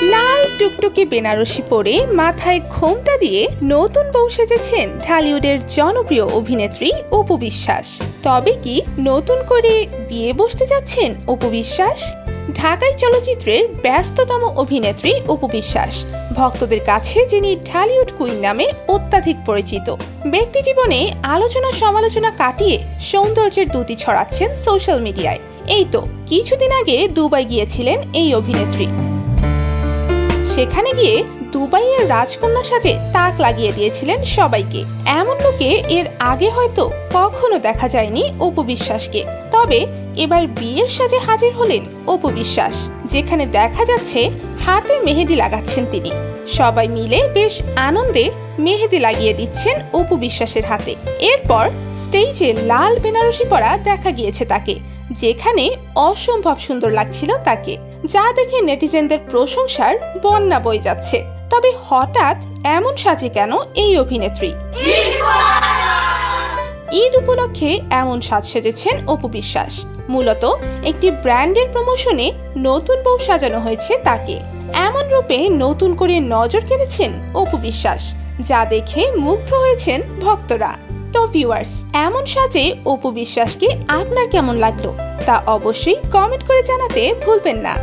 লাল টুকটুকে বেনারসি পরে মাথায় ঘোমটা দিয়ে নতুন বউ সেজেছেন ঢালিউডের জনপ্রিয় অভিনেত্রী অপু বিশ্বাস। তবে কি নতুন করে বিয়ে বসতে যাচ্ছেন অপু বিশ্বাস? ঢাকাই চলচ্চিত্রের ব্যস্ততম অভিনেত্রী অপু বিশ্বাস ভক্তদের কাছে যিনি ঢালিউড কুইন নামে অত্যাধিক পরিচিত। ব্যক্তিজীবনে আলোচনা সমালোচনা কাটিয়ে সৌন্দর্যের দ্যুতি ছড়াচ্ছেন সোশ্যাল মিডিয়ায়। এই তো কিছুদিন আগে দুবাই গিয়েছিলেন এই অভিনেত্রী। সেখানে গিয়ে দুবাইয়ের রাজকন্যা সাজে তাক লাগিয়ে দিয়েছিলেন সবাইকে। এমন লোকে এর আগে হয়তো কখনো দেখা যায়নি অপু বিশ্বাসকে। তবে এবার বিয়ের সাজে হাজির হলেন অপু বিশ্বাস, যেখানে দেখা যাচ্ছে হাতে মেহেদি লাগাচ্ছেন তিনি। সবাই মিলে বেশ আনন্দে মেহেদি লাগিয়ে দিচ্ছেন অপু বিশ্বাসের হাতে। এরপর স্টেজে লাল বেনারসি পরা দেখা গিয়েছে তাকে, যেখানে অসম্ভব সুন্দর লাগছিল তাকে, যা দেখে নেটিজেনদের প্রশংসার বন্যা বয়ে যাচ্ছে। তবে হঠাৎ এমন সাজে কেন এই অভিনেত্রী? ঈদ উপলক্ষে এমন সাজ সেজেছেন অপু বিশ্বাস। মূলত একটি ব্র্যান্ডের প্রমোশনে নতুন বউ সাজানো হয়েছে তাকে। এমন রূপে নতুন করে নজর কেড়েছেন অপু বিশ্বাস, যা দেখে মুগ্ধ হয়েছেন ভক্তরা। তো ভিউয়ার্স, এমন সাজে অপু বিশ্বাসকে আপনার কেমন লাগলো তা অবশ্যই কমেন্ট করে জানাতে ভুলবেন না।